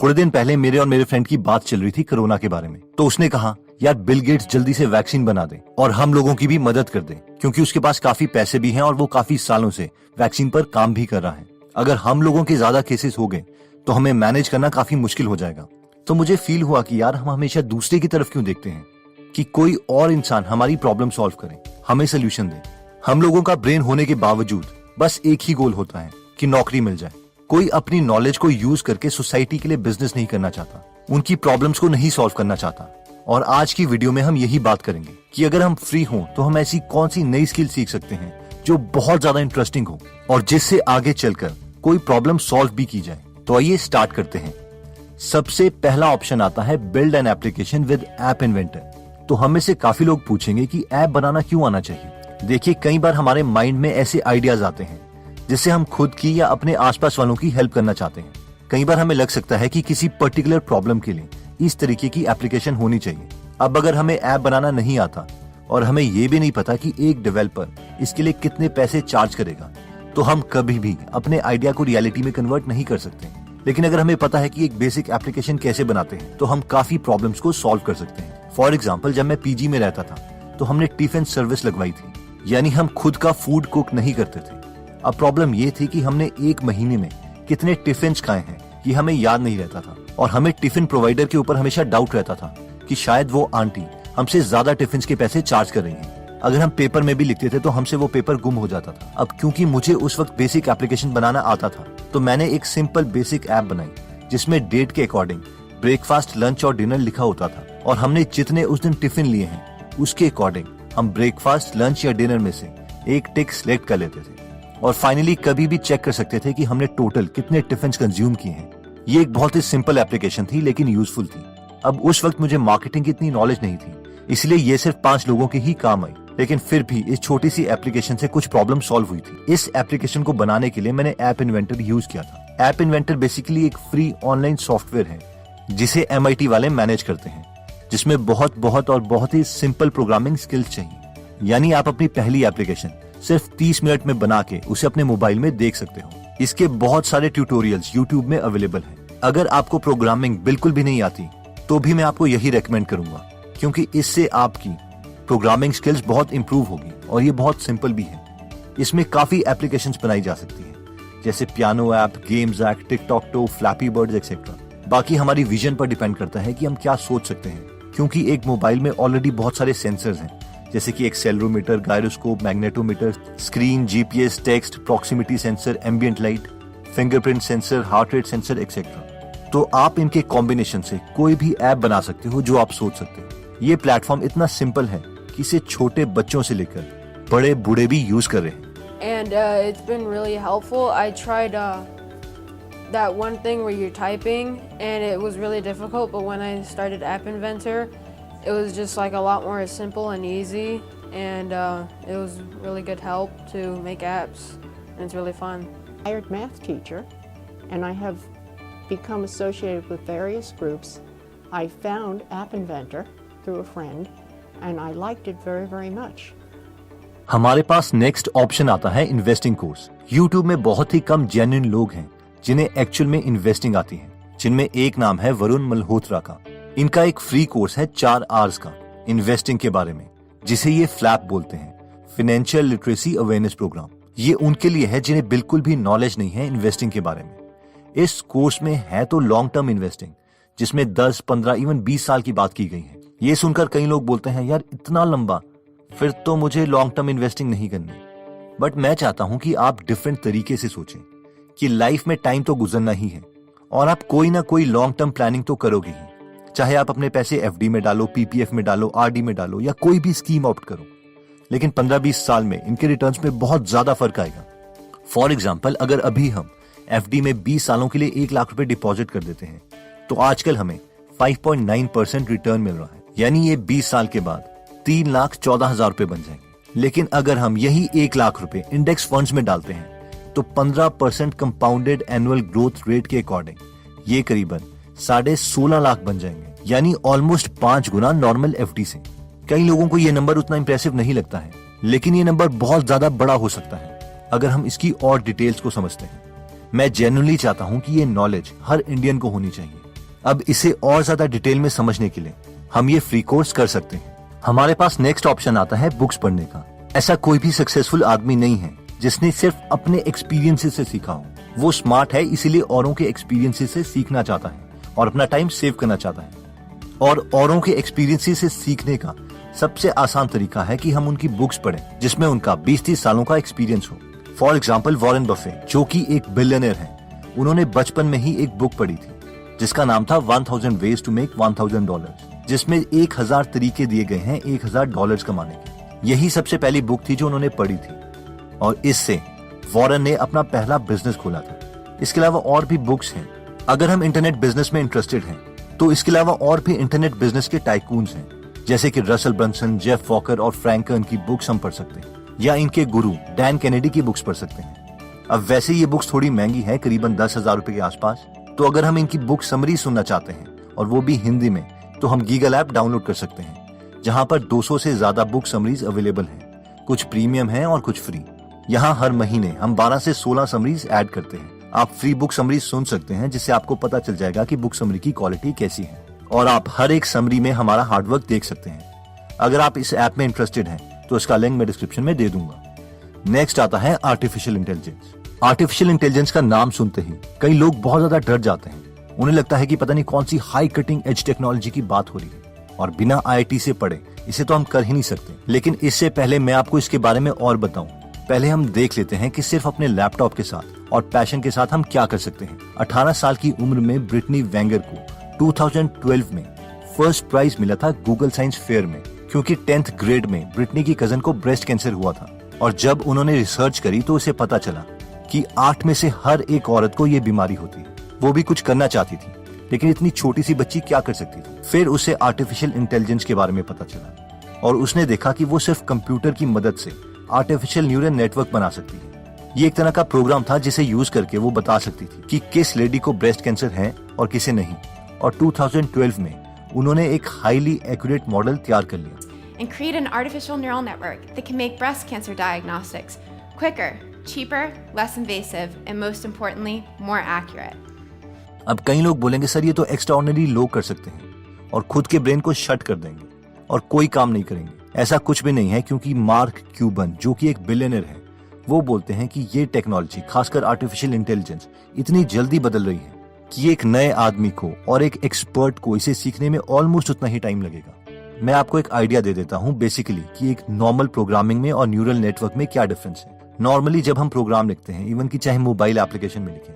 थोड़े दिन पहले मेरे और मेरे फ्रेंड की बात चल रही थी कोरोना के बारे में। तो उसने कहा यार बिल गेट्स जल्दी से वैक्सीन बना दे और हम लोगों की भी मदद कर दे, क्योंकि उसके पास काफी पैसे भी हैं और वो काफी सालों से वैक्सीन पर काम भी कर रहा है। अगर हम लोगों के ज्यादा केसेस हो गए तो हमें मैनेज करना काफी मुश्किल हो जाएगा। तो मुझे फील हुआ कि यार हम हमेशा दूसरे की तरफ क्यों देखते हैं कि कोई और इंसान हमारी प्रॉब्लम सॉल्व करे, हमें सोल्यूशन दे। हम लोगों का ब्रेन होने के बावजूद बस एक ही गोल होता है कि नौकरी मिल जाए। कोई अपनी नॉलेज को यूज करके सोसाइटी के लिए बिजनेस नहीं करना चाहता, उनकी प्रॉब्लम्स को नहीं सॉल्व करना चाहता। और आज की वीडियो में हम यही बात करेंगे कि अगर हम फ्री हों तो हम ऐसी कौन सी नई स्किल सीख सकते हैं जो बहुत ज्यादा इंटरेस्टिंग हो और जिससे आगे चलकर कोई प्रॉब्लम सॉल्व भी की जाए। तो आइए स्टार्ट करते हैं। सबसे पहला ऑप्शन आता है build an application with app inventor. तो हमें से काफी लोग पूछेंगे कि ऐप बनाना क्यों आना चाहिए। देखिए, कई बार हमारे माइंड में ऐसे आइडियाज आते हैं जिससे हम खुद की या अपने आसपास वालों की हेल्प करना चाहते हैं। कई बार हमें लग सकता है कि किसी पर्टिकुलर प्रॉब्लम के लिए इस तरीके की एप्लीकेशन होनी चाहिए। अब अगर हमें ऐप बनाना नहीं आता और हमें ये भी नहीं पता कि एक डेवलपर इसके लिए कितने पैसे चार्ज करेगा, तो हम कभी भी अपने आइडिया को रियलिटी में कन्वर्ट नहीं कर सकते। लेकिन अगर हमें पता है कि एक बेसिक एप्लीकेशन कैसे बनाते हैं तो हम काफी प्रॉब्लम्स को सॉल्व कर सकते हैं। फॉर एग्जाम्पल, जब मैं पीजी में रहता था तो हमने टिफिन सर्विस लगवाई थी, यानी हम खुद का फूड कुक नहीं करते थे। अब प्रॉब्लम ये थी कि हमने एक महीने में कितने टिफिन खाए हैं ये हमें याद नहीं रहता था और हमें टिफिन प्रोवाइडर के ऊपर हमेशा डाउट रहता था कि शायद वो आंटी हमसे ज्यादा टिफिन के पैसे चार्ज कर रही हैं। अगर हम पेपर में भी लिखते थे तो हमसे वो पेपर गुम हो जाता था। अब क्योंकि मुझे उस वक्त बेसिक एप्लीकेशन बनाना आता था तो मैंने एक सिंपल बेसिक ऐप बनाई जिसमें डेट के अकॉर्डिंग ब्रेकफास्ट, लंच और डिनर लिखा होता था और हमने जितने उस दिन टिफिन लिए हैं उसके अकॉर्डिंग हम ब्रेकफास्ट, लंच या डिनर में से एक टिक सिलेक्ट कर लेते थे और फाइनली कभी भी चेक कर सकते थे कि हमने टोटल कितने टिफिन कंज्यूम किए हैं। ये एक बहुत ही सिंपल एप्लीकेशन थी लेकिन यूजफुल थी। अब उस वक्त मुझे मार्केटिंग की इतनी नॉलेज नहीं थी, इसलिए ये सिर्फ 5 लोगों के ही काम आई। लेकिन फिर भी इस छोटी सी एप्लीकेशन से कुछ प्रॉब्लम सॉल्व हुई थी। इस एप्लीकेशन को बनाने के लिए मैंने ऐप इन्वेंटर यूज किया था। ऐप इन्वेंटर बेसिकली एक फ्री ऑनलाइन सॉफ्टवेयर है जिसे MIT वाले मैनेज करते हैं, जिसमें बहुत ही सिंपल प्रोग्रामिंग स्किल्स चाहिए। यानी आप अपनी पहली एप्लीकेशन सिर्फ 30 मिनट में बना के उसे अपने मोबाइल में देख सकते हो। इसके बहुत सारे ट्यूटोरियल्स YouTube में अवेलेबल हैं। अगर आपको प्रोग्रामिंग बिल्कुल भी नहीं आती तो भी मैं आपको यही रेकमेंड करूंगा, क्योंकि इससे आपकी प्रोग्रामिंग स्किल्स बहुत इंप्रूव होगी और ये बहुत सिंपल भी है। इसमें काफी एप्लीकेशंस बनाई जा सकती हैं, जैसे piano app, games app, tic tac toe, flappy birds et cetera. बाकी हमारी विजन पर डिपेंड करता है कि हम क्या सोच सकते हैं, क्योंकि एक मोबाइल में ऑलरेडी बहुत सारे सेंसर्स हैं, जैसे कि accelerometer, gyroscope, magnetometer, screen, GPS, text, proximity sensor, ambient light, fingerprint sensor, heart rate sensor etcetera. तो आप इनके कॉम्बिनेशन से कोई भी ऐप बना सकते हो जो आप सोच सकते हो। ये प्लेटफॉर्म इतना सिंपल है कि इसे छोटे बच्चों से लेकर बड़े बूढ़े भी यूज कर रहे हैं। And it's been really helpful. I tried that one thing where you're typing and it was really difficult, but when I started App Inventor, it was just like a lot more simple and easy, and it was really good help to make apps, and it's really fun. I hired math teacher, and I have become associated with various groups. I found App Inventor through a friend, and I liked it very, very much. हमारे पास next option आता है investing course. YouTube में बहुत ही कम genuine लोग हैं जिन्हें actual में investing आती है, जिनमें एक नाम है वरुण मल्होत्रा का। इनका एक फ्री कोर्स है 4 आवर्स का इन्वेस्टिंग के बारे में, जिसे ये फ्लैप बोलते हैं, फाइनेंशियल लिटरेसी अवेयरनेस प्रोग्राम। ये उनके लिए है जिन्हें बिल्कुल भी नॉलेज नहीं है इन्वेस्टिंग के बारे में। इस कोर्स में है तो लॉन्ग टर्म इन्वेस्टिंग, जिसमें 10, 15, इवन 20 साल की बात की गई है। ये सुनकर कई लोग बोलते हैं यार इतना लंबा, फिर तो मुझे लॉन्ग टर्म इन्वेस्टिंग नहीं करनी। बट मैं चाहता हूं कि आप डिफरेंट तरीके से सोचें कि लाइफ में टाइम तो गुजरना ही है और आप कोई ना कोई लॉन्ग टर्म प्लानिंग तो करोगे ही। चाहे आप अपने पैसे FD में डालो, PPF में डालो, RD में डालो या कोई भी स्कीम ऑप्ट करो, लेकिन 15-20 साल में इनके रिटर्न्स में बहुत ज्यादा फर्क आएगा। फॉर एग्जाम्पल, अगर अभी हम FD में 20 सालों के लिए 1 लाख रुपए डिपॉजिट कर देते हैं तो आजकल हमें 5.9% रिटर्न मिल रहा है, यानी ये 20 साल के बाद 3,14,000 रुपए बन जाएंगे। लेकिन अगर हम यही 1 लाख रुपए इंडेक्स फंड्स में डालते हैं तो 15% कंपाउंडेड एनुअल ग्रोथ रेट के अकॉर्डिंग ये करीबन 16.5 लाख बन जाएंगे, यानी ऑलमोस्ट 5 गुना नॉर्मल FD से। कई लोगों को ये नंबर उतना इंप्रेसिव नहीं लगता है, लेकिन ये नंबर बहुत ज्यादा बड़ा हो सकता है अगर हम इसकी और डिटेल्स को समझते हैं। मैं जेन्युइनली चाहता हूं कि ये नॉलेज हर इंडियन को होनी चाहिए, अब इसे और ज्यादा डिटेल में समझने के लिए हम ये फ्री कोर्स कर सकते हैं। हमारे पास नेक्स्ट ऑप्शन आता है बुक्स पढ़ने का। ऐसा कोई भी सक्सेसफुल आदमी नहीं है जिसने सिर्फ अपने एक्सपीरियंसेस से सीखा हो। वो स्मार्ट है, इसीलिए औरों के एक्सपीरियंसेस से सीखना चाहता है और अपना टाइम सेव करना चाहता है। और औरों के एक्सपीरियंसेस से सीखने का सबसे आसान तरीका है कि हम उनकी बुक्स पढ़ें जिसमें उनका 20-30 सालों का एक्सपीरियंस हो। फॉर एग्जाम्पल वॉरेन बफेट, जो कि एक बिलियनर है, उन्होंने बचपन में ही एक बुक पढ़ी थी जिसका नाम था 1000 वेज टू मेक $1000, जिसमें 1000 तरीके दिए गए हैं $1000 कमाने के। यही सबसे पहली बुक थी जो उन्होंने पढ़ी थी और इससे वॉरेन ने अपना पहला बिजनेस खोला था। इसके अलावा और भी बुक्स हैं। अगर हम इंटरनेट बिजनेस में इंटरेस्टेड हैं तो इसके अलावा और भी इंटरनेट बिजनेस के टाइकून्स हैं, जैसे कि रसल ब्रंसन, जेफ वॉकर और फ्रैंक कर्न की बुक्स हम पढ़ सकते हैं, या इनके गुरु डैन कैनेडी की बुक्स पढ़ सकते हैं। अब वैसे ये बुक्स थोड़ी महंगी है, करीबन 10,000 रुपए के आसपास। तो अगर हम इनकी बुक समरी सुनना चाहते हैं और वो भी हिंदी में, तो हम गीगल ऐप डाउनलोड कर सकते हैं, जहां पर 200 से ज्यादा बुक समरीज अवेलेबल हैं। कुछ प्रीमियम है और कुछ फ्री। यहाँ हर महीने हम 12 से 16 समरीज ऐड करते हैं। आप फ्री बुक समरी सुन सकते हैं, जिससे आपको पता चल जाएगा कि बुक समरी की क्वालिटी कैसी है और आप हर एक समरी में हमारा हार्डवर्क देख सकते हैं। अगर आप इस ऐप में इंटरेस्टेड हैं तो इसका लिंक मैं डिस्क्रिप्शन में दे दूंगा। नेक्स्ट आता है आर्टिफिशियल इंटेलिजेंस। आर्टिफिशियल इंटेलिजेंस का नाम सुनते ही कई लोग बहुत ज्यादा डर जाते हैं। उन्हें लगता है कि पता नहीं कौन सी हाई कटिंग एज टेक्नोलॉजी की बात हो रही है और बिना IIT से पढ़े इसे तो हम कर ही नहीं सकते। लेकिन इससे पहले मैं आपको इसके बारे में और बताऊं, पहले हम देख लेते हैं कि सिर्फ अपने लैपटॉप के साथ और पैशन के साथ हम क्या कर सकते हैं। 18 साल की उम्र में ब्रिटनी वेंगर को 2012 में फर्स्ट प्राइज मिला था गूगल साइंस फेयर में, क्योंकि 10th ग्रेड में ब्रिटनी की कजन को ब्रेस्ट कैंसर हुआ था। और जब उन्होंने रिसर्च करी तो उसे पता चला कि 8 में से हर एक औरत को ये बीमारी होती है। वो भी कुछ करना चाहती थी, लेकिन इतनी छोटी सी बच्ची क्या कर सकती थी। फिर उसे आर्टिफिशियल इंटेलिजेंस के बारे में पता चला और उसने देखा कि वो सिर्फ कंप्यूटर की मदद से आर्टिफिशियल न्यूरल नेटवर्क बना सकती है। ये एक तरह का प्रोग्राम था जिसे यूज करके वो बता सकती थी कि किस लेडी को ब्रेस्ट कैंसर है और किसे नहीं। और 2012 में उन्होंने एक हाईली एक्यूरेट मॉडल तैयार कर लिया and create an artificial neural network that can make breast cancer diagnostics quicker, cheaper, less invasive, and most importantly, more accurate. अब कई लोग बोलेंगे सर ये तो एक्स्ट्राऑर्डिनरी लोग कर सकते हैं और खुद के ब्रेन को शट कर देंगे और कोई काम नहीं करेंगे। ऐसा कुछ भी नहीं है, क्योंकि मार्क क्यूबन, जो कि एक बिलियनर है, वो बोलते हैं कि ये टेक्नोलॉजी, खासकर आर्टिफिशियल इंटेलिजेंस, इतनी जल्दी बदल रही है कि एक नए आदमी को और एक एक्सपर्ट को इसे सीखने में ऑलमोस्ट उतना ही टाइम लगेगा। मैं आपको एक आइडिया दे देता हूँ बेसिकली कि एक नॉर्मल प्रोग्रामिंग में और न्यूरल नेटवर्क में क्या डिफरेंस है। नॉर्मली जब हम प्रोग्राम लिखते हैं, इवन की चाहे मोबाइल एप्लीकेशन में लिखें,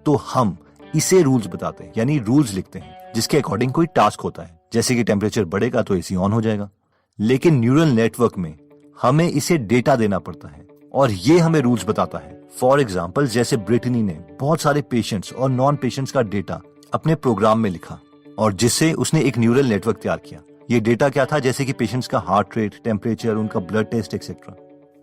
तो हम इसे रूल्स बताते हैं, यानी रूल्स लिखते हैं जिसके अकॉर्डिंग कोई टास्क होता है, जैसे कि टेम्परेचर बढ़ेगा तो एसी ऑन हो जाएगा। लेकिन न्यूरल नेटवर्क में हमें इसे डेटा देना पड़ता है और ये हमें रूल्स बताता है। फॉर एग्जाम्पल, जैसे ब्रिटनी ने बहुत सारे पेशेंट्स और नॉन पेशेंट्स का डेटा अपने प्रोग्राम में लिखा और जिससे उसने एक न्यूरल नेटवर्क तैयार किया। ये डेटा क्या था, जैसे कि पेशेंट्स का हार्ट रेट, टेम्परेचर, उनका ब्लड टेस्ट एक्सेट्रा।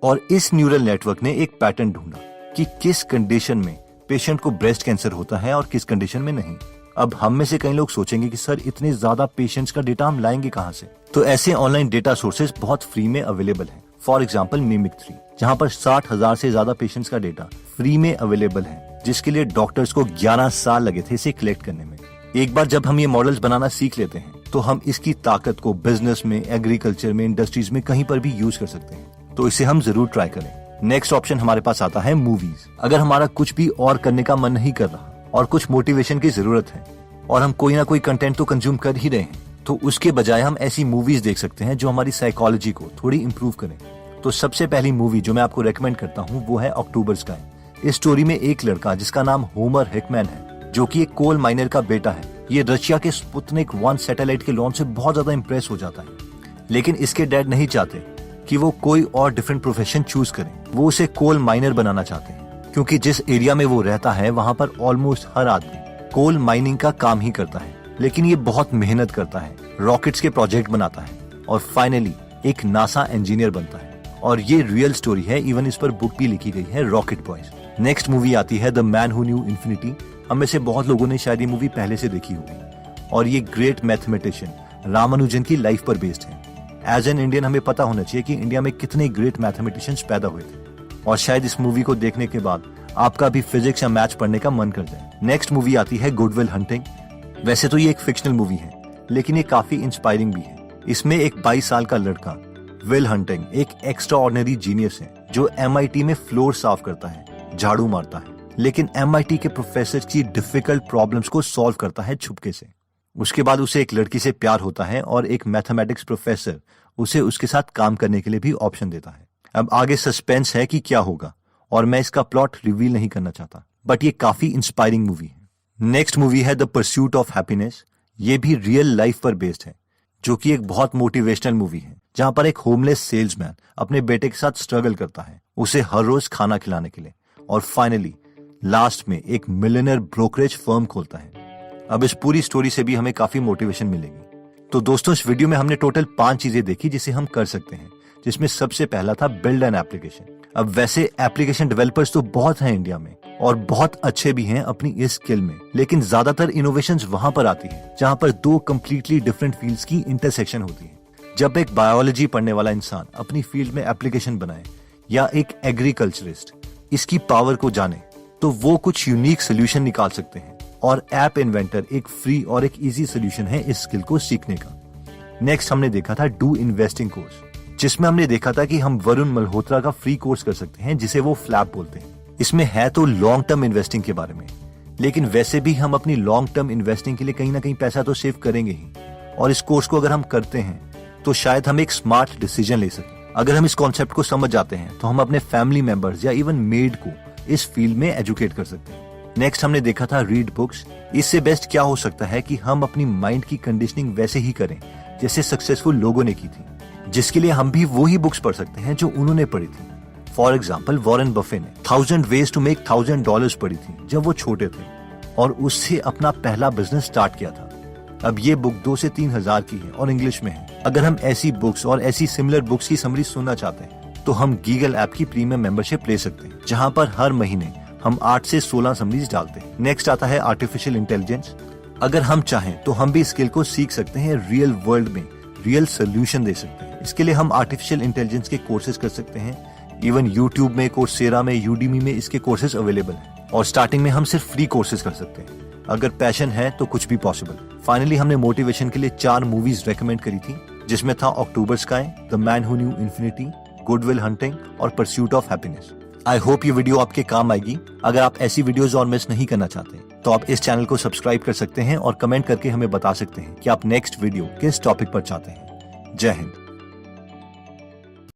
और इस न्यूरल नेटवर्क ने एक पैटर्न ढूंढा कि किस कंडीशन में पेशेंट को ब्रेस्ट कैंसर होता है और किस कंडीशन में नहीं। अब हम में से कई लोग सोचेंगे कि सर इतने ज्यादा पेशेंट्स का डेटा हम लाएंगे कहाँ से? तो ऐसे ऑनलाइन डेटा सोर्सेज बहुत फ्री में अवेलेबल हैं। फॉर एग्जाम्पल मिमिक 3, जहाँ पर 60,000 से ज्यादा पेशेंट्स का डेटा फ्री में अवेलेबल है, जिसके लिए डॉक्टर्स को 11 साल लगे थे इसे कलेक्ट करने में। एक बार जब हम ये मॉडल्स बनाना सीख लेते हैं तो हम इसकी ताकत को बिजनेस में, एग्रीकल्चर में, इंडस्ट्रीज में कहीं पर भी यूज कर सकते हैं। तो इसे हम जरूर ट्राई करें। नेक्स्ट ऑप्शन हमारे पास आता है मूवीज। अगर हमारा कुछ भी और करने का मन नहीं कर रहा और कुछ मोटिवेशन की जरूरत है और हम कोई ना कोई कंटेंट तो कंज्यूम कर ही रहे हैं, तो उसके बजाय हम ऐसी मूवीज देख सकते हैं जो हमारी साइकोलॉजी को थोड़ी इंप्रूव करें। तो सबसे पहली मूवी जो मैं आपको रेकमेंड करता हूँ वो है अक्टूबर स्काई। इस स्टोरी में एक लड़का जिसका नाम होमर हिकमैन है, जो कि एक कोल माइनर का बेटा है, ये रशिया के स्पुतनिक 1 सैटेलाइट के लॉन्च से बहुत ज्यादा इंप्रेस हो जाता है। लेकिन इसके डैड नहीं चाहते कि वो कोई और डिफरेंट प्रोफेशन चूज करे। वो उसे कोल माइनर बनाना चाहते हैं, क्योंकि जिस एरिया में वो रहता है वहाँ पर ऑलमोस्ट हर आदमी कोल माइनिंग का काम ही करता है। लेकिन ये बहुत मेहनत करता है, रॉकेट्स के प्रोजेक्ट बनाता है और फाइनली एक नासा इंजीनियर बनता है। और ये रियल स्टोरी है, इवन इस पर बुक भी लिखी गई है, रॉकेट बॉयज। नेक्स्ट मूवी आती है the man who knew infinity. हम में से बहुत लोगों ने शायद ये मूवी पहले से देखी होगी और ये ग्रेट मैथमेटिशियन रामानुजन की लाइफ पर बेस्ड है। एज एन इंडियन हमें पता होना चाहिए कि इंडिया में कितने ग्रेट मैथमेटिशियंस पैदा हुए थे और शायद इस मूवी को देखने के बाद आपका भी फिजिक्स या मैथ्स पढ़ने का मन कर जाए। नेक्स्ट मूवी आती है गुड विल हंटिंग। वैसे तो ये एक फिक्शनल मूवी है, लेकिन ये काफी इंस्पायरिंग भी है। इसमें एक 22 साल का लड़का विल हंटिंग एक एक्स्ट्राऑर्डिनरी जीनियस है जो MIT में फ्लोर साफ करता है, झाड़ू मारता है, लेकिन MIT के प्रोफेसर की डिफिकल्ट प्रॉब्लम्स को सॉल्व करता है छुपके से। उसके बाद उसे एक लड़की से प्यार होता है और एक मैथमेटिक्स प्रोफेसर उसे उसके साथ काम करने के लिए भी ऑप्शन देता है। अब आगे सस्पेंस है कि क्या होगा और मैं इसका प्लॉट रिवील नहीं करना चाहता, बट ये काफी इंस्पायरिंग मूवी है। नेक्स्ट मूवी है द परस्यूट ऑफ हैप्पीनेस। ये भी रियल लाइफ पर बेस्ड है, जो कि एक बहुत मोटिवेशनल मूवी है, जहां पर एक होमलेस सेल्समैन अपने बेटे के साथ स्ट्रगल करता है उसे हर रोज खाना खिलाने के लिए, और फाइनली लास्ट में एक मिलियनर ब्रोकरेज फर्म खोलता है। अब इस पूरी स्टोरी से भी हमें काफी मोटिवेशन मिलेगी। तो दोस्तों, इस वीडियो में हमने टोटल 5 चीजें देखी जिसे हम कर सकते हैं, जिसमें सबसे पहला था बिल्ड एन एप्लीकेशन। अब वैसे एप्लीकेशन डेवलपर्स तो बहुत हैं इंडिया में और बहुत अच्छे भी हैं अपनी इस स्किल में, लेकिन ज्यादातर इनोवेशंस वहां पर आती है जहां पर 2 कंप्लीटली डिफरेंट फील्ड्स की इंटरसेक्शन होती है। जब एक बायोलॉजी पढ़ने वाला इंसान अपनी फील्ड में एप्लीकेशन बनाए या एक एग्रीकल्चरिस्ट इसकी पावर को जाने, तो वो कुछ यूनिक सोल्यूशन निकाल सकते हैं, और ऐप इन्वेंटर एक फ्री और एक इजी सोल्यूशन है इस स्किल को सीखने का। नेक्स्ट हमने देखा था डू इन्वेस्टिंग कोर्स, जिसमें हमने देखा था कि हम वरुण मल्होत्रा का फ्री कोर्स कर सकते हैं जिसे वो फ्लैप बोलते हैं। इसमें है तो लॉन्ग टर्म इन्वेस्टिंग के बारे में, लेकिन वैसे भी हम अपनी लॉन्ग टर्म इन्वेस्टिंग के लिए कहीं ना कहीं पैसा तो सेव करेंगे ही, और इस कोर्स को अगर हम करते हैं तो शायद हम एक स्मार्ट डिसीजन ले सकें। अगर हम इस कॉन्सेप्ट को समझ जाते हैं तो हम अपने फैमिली मेंबर्स या इवन मेड को इस फील्ड में एजुकेट कर सकते हैं। नेक्स्ट हमने देखा था रीड बुक्स। इससे बेस्ट क्या हो सकता है कि हम अपनी माइंड की कंडीशनिंग वैसे ही करें जैसे सक्सेसफुल लोगों ने की थी, जिसके लिए हम भी वही बुक्स पढ़ सकते हैं जो उन्होंने पढ़ी थी। फॉर एग्जाम्पल, वॉरेन बफे ने 1000 वेज टू मेक $1000 पढ़ी थी जब वो छोटे थे, और उससे अपना पहला बिजनेस स्टार्ट किया था। अब ये बुक 2 से 3 हजार की है और इंग्लिश में है। अगर हम ऐसी बुक्स और ऐसी सिमिलर बुक्स की समरी सुनना चाहते हैं तो हम गीगल ऐप की प्रीमियम मेंबरशिप ले सकते हैं, जहां पर हर महीने हम 8 से 16 समरीज डालते हैं। नेक्स्ट आता है आर्टिफिशियल इंटेलिजेंस। अगर हम चाहें तो हम भी स्किल को सीख सकते हैं, रियल वर्ल्ड में रियल सोल्यूशन दे सकते हैं। इसके लिए हम आर्टिफिशियल इंटेलिजेंस के कोर्सेज कर सकते हैं। इवन यूट्यूब में, कोर्सेरा में, यूडीमी में इसके कोर्सेज अवेलेबल हैं, और स्टार्टिंग में हम सिर्फ फ्री कोर्सेज कर सकते हैं। अगर पैशन है तो कुछ भी पॉसिबल। फाइनली हमने मोटिवेशन के लिए 4 मूवीज रेकमेंड करी थी, जिसमें था October Sky, the man who knew infinity, good will hunting और pursuit of happiness. I hope ये वीडियो आपके काम आएगी। अगर आप ऐसी वीडियोस और मिस नहीं करना चाहते तो आप इस चैनल को सब्सक्राइब कर सकते हैं और कमेंट करके हमें बता सकते हैं कि आप नेक्स्ट वीडियो किस टॉपिक पर चाहते हैं। जय हिंद।